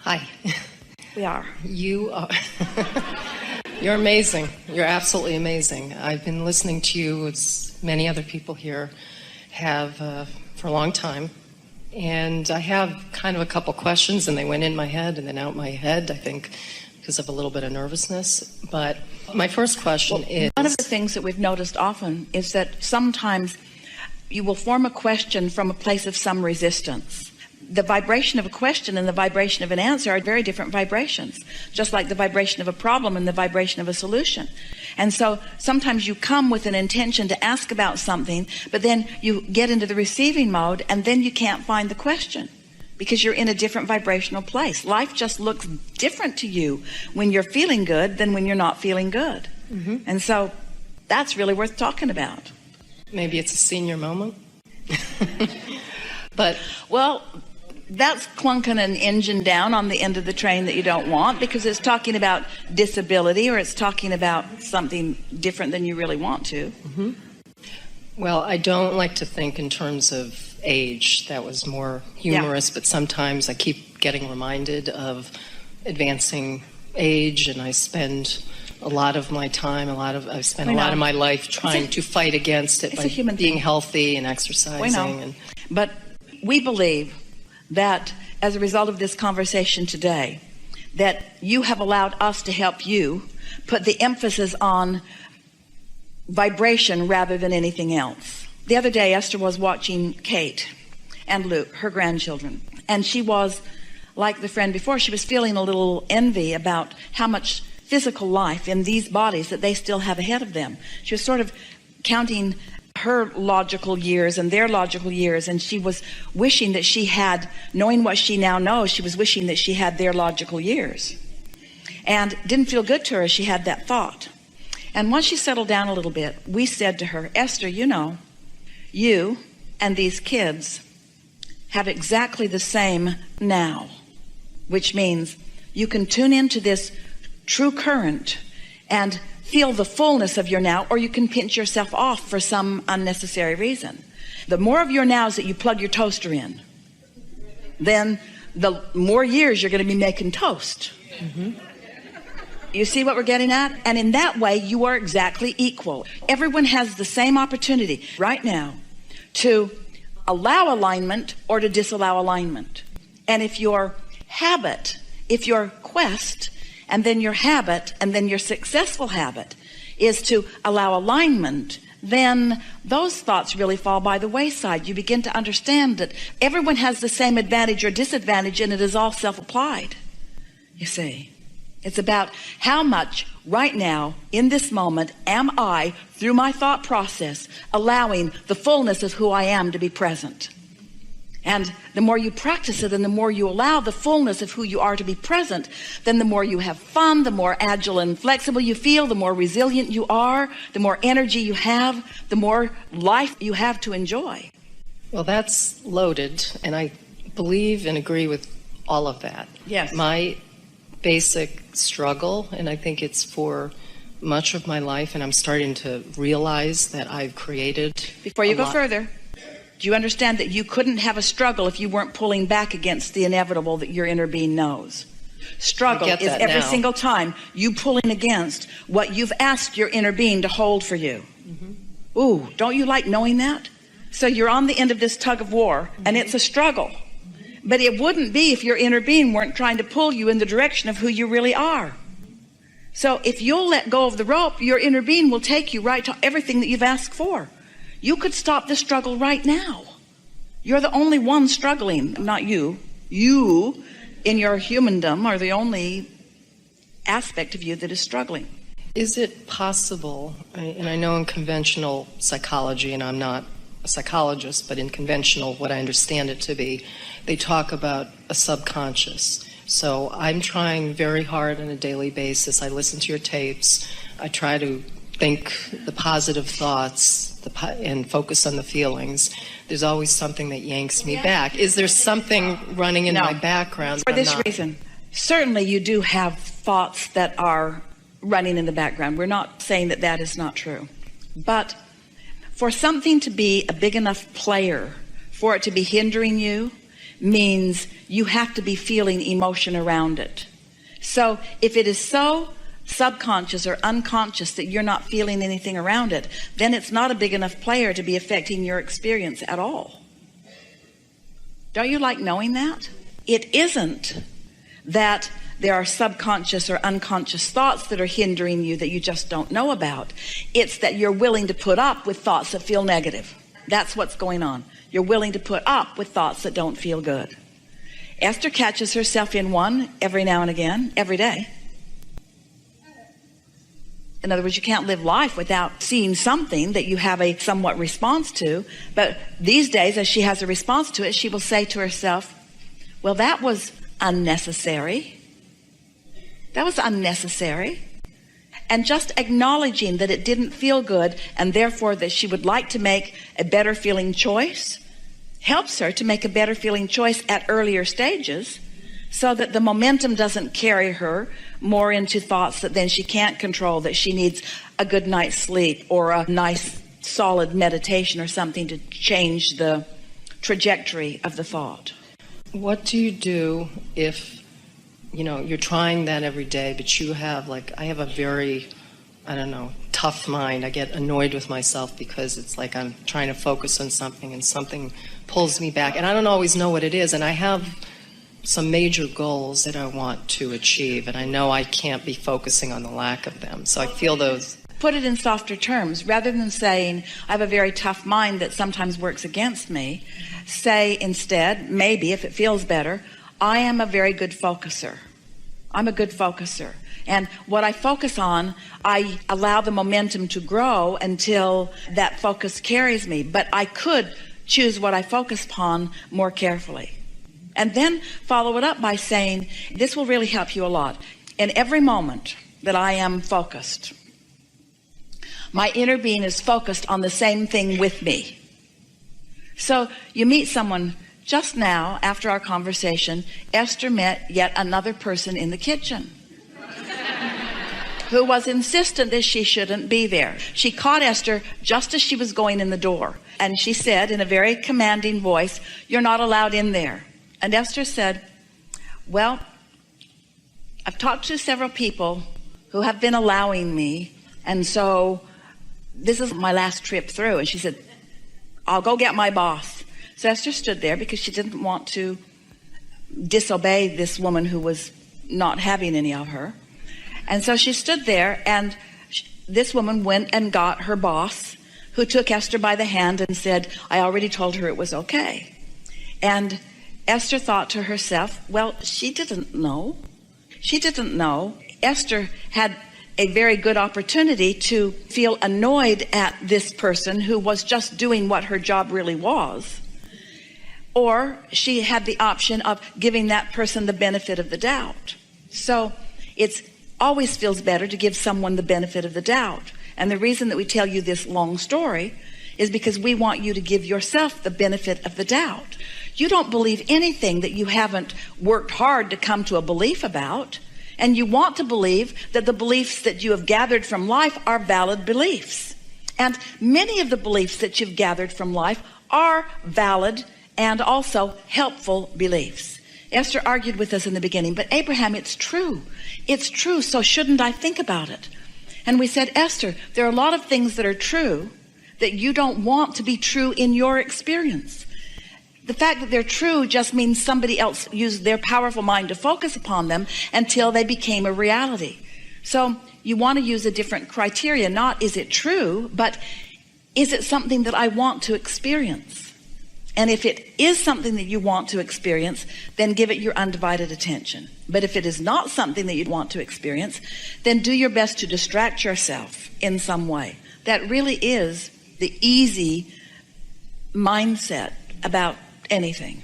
Hi. We are. You are. You're amazing. You're absolutely amazing. I've been listening to you, as many other people here have, for a long time. And I have kind of a couple questions, and they went in my head and then out my head, I think, because of a little bit of nervousness. But my first question is... One of the things that we've noticed often is that sometimes you will form a question from a place of some resistance. The vibration of a question and the vibration of an answer are very different vibrations, just like the vibration of a problem and the vibration of a solution. And so sometimes you come with an intention to ask about something, but then you get into the receiving mode and then you can't find the question because you're in a different vibrational place. Life just looks different to you when you're feeling good than when you're not feeling good. Mm-hmm. And so that's really worth talking about. Maybe it's a senior moment. But well, that's clunking an engine down on the end of the train that you don't want, because it's talking about disability or it's talking about something different than you really want to. Mm-hmm. Well, I don't like to think in terms of age. That was more humorous, but sometimes I keep getting reminded of advancing age, and I spend a lot of my time, I've spent a lot of my life trying to fight against it by being healthy and exercising. But we believe that as a result of this conversation today, that you have allowed us to help you put the emphasis on vibration rather than anything else. The other day, Esther was watching Kate and Luke, her grandchildren, and she was, like the friend before, she was feeling a little envy about how much physical life in these bodies that they still have ahead of them. She was sort of counting her logical years and their logical years, and she was wishing that she had, knowing what she now knows, she was wishing that she had their logical years, and didn't feel good to her as she had that thought. And once she settled down a little bit, we said to her, Esther, you know, you and these kids have exactly the same now, which means you can tune into this true current and feel the fullness of your now, or you can pinch yourself off for some unnecessary reason. The more of your nows that you plug your toaster in, then the more years you're going to be making toast. Mm-hmm. You see what we're getting at? And in that way, you are exactly equal. Everyone has the same opportunity right now to allow alignment or to disallow alignment. And if your habit, if your quest, and then your habit, and then your successful habit is to allow alignment, then those thoughts really fall by the wayside. You begin to understand that everyone has the same advantage or disadvantage, and it is all self-applied. You see, it's about how much right now, in this moment, am I, through my thought process, allowing the fullness of who I am to be present. And the more you practice it and the more you allow the fullness of who you are to be present, then the more you have fun, the more agile and flexible you feel, the more resilient you are, the more energy you have, the more life you have to enjoy. Well, that's loaded, and I believe and agree with all of that. Yes. My basic struggle, and I think it's for much of my life, and I'm starting to realize that I've created... Before you go further, do you understand that you couldn't have a struggle if you weren't pulling back against the inevitable that your inner being knows? Struggle is every single time you pulling against what you've asked your inner being to hold for you. Mm-hmm. Ooh, don't you like knowing that? So you're on the end of this tug of war, and it's a struggle. But it wouldn't be if your inner being weren't trying to pull you in the direction of who you really are. So if you'll let go of the rope, your inner being will take you right to everything that you've asked for. You could stop the struggle right now. You're the only one struggling, not you. You, in your humandom, are the only aspect of you that is struggling. Is it possible, and I know in conventional psychology, and I'm not a psychologist, but in conventional, what I understand it to be, they talk about a subconscious. So I'm trying very hard on a daily basis. I listen to your tapes. I try to think the positive thoughts and focus on the feelings. There's always something that yanks me back. Is there something running in my background? For this reason, certainly you do have thoughts that are running in the background. We're not saying that that is not true. But for something to be a big enough player, for it to be hindering you, means you have to be feeling emotion around it. So if it is so subconscious or unconscious that you're not feeling anything around it, then it's not a big enough player to be affecting your experience at all. Don't you like knowing that? It isn't that there are subconscious or unconscious thoughts that are hindering you that you just don't know about. It's that you're willing to put up with thoughts that feel negative. That's what's going on. You're willing to put up with thoughts that don't feel good. Esther catches herself in one every now and again, every day. In other words, you can't live life without seeing something that you have a somewhat response to. But these days, as she has a response to it, she will say to herself, well, that was unnecessary. That was unnecessary. And just acknowledging that it didn't feel good, and therefore that she would like to make a better feeling choice, helps her to make a better feeling choice at earlier stages, so that the momentum doesn't carry her more into thoughts that then she can't control, that she needs a good night's sleep or a nice solid meditation or something to change the trajectory of the thought. What do you do if, you're trying that every day, but you have, I have a very, tough mind. I get annoyed with myself because it's like I'm trying to focus on something and something pulls me back. And I don't always know what it is. And I have some major goals that I want to achieve. And I know I can't be focusing on the lack of them. So I feel those. Put it in softer terms. Rather than saying, I have a very tough mind that sometimes works against me, say instead, maybe if it feels better, I am a very good focuser. I'm a good focuser. And what I focus on, I allow the momentum to grow until that focus carries me. But I could choose what I focus upon more carefully. And then follow it up by saying, this will really help you a lot. In every moment that I am focused, my inner being is focused on the same thing with me. So you meet someone. Just now, after our conversation, Esther met yet another person in the kitchen who was insistent that she shouldn't be there. She caught Esther just as she was going in the door. And she said in a very commanding voice, you're not allowed in there. And Esther said, well, I've talked to several people who have been allowing me. And so this is my last trip through. And she said, I'll go get my boss. So Esther stood there because she didn't want to disobey this woman who was not having any of her. And so she stood there, and this woman went and got her boss, who took Esther by the hand and said, I already told her it was okay. And Esther thought to herself, well, she didn't know. She didn't know. Esther had a very good opportunity to feel annoyed at this person who was just doing what her job really was. Or she had the option of giving that person the benefit of the doubt. So it always feels better to give someone the benefit of the doubt. And the reason that we tell you this long story is because we want you to give yourself the benefit of the doubt. You don't believe anything that you haven't worked hard to come to a belief about. And you want to believe that the beliefs that you have gathered from life are valid beliefs. And many of the beliefs that you've gathered from life are valid and also helpful beliefs. Esther argued with us in the beginning, but Abraham, it's true. It's true, so shouldn't I think about it? And we said, Esther, there are a lot of things that are true that you don't want to be true in your experience. The fact that they're true just means somebody else used their powerful mind to focus upon them until they became a reality. So you want to use a different criteria, not is it true, but is it something that I want to experience? And if it is something that you want to experience, then give it your undivided attention. But if it is not something that you'd want to experience, then do your best to distract yourself in some way. That really is the easy mindset about anything.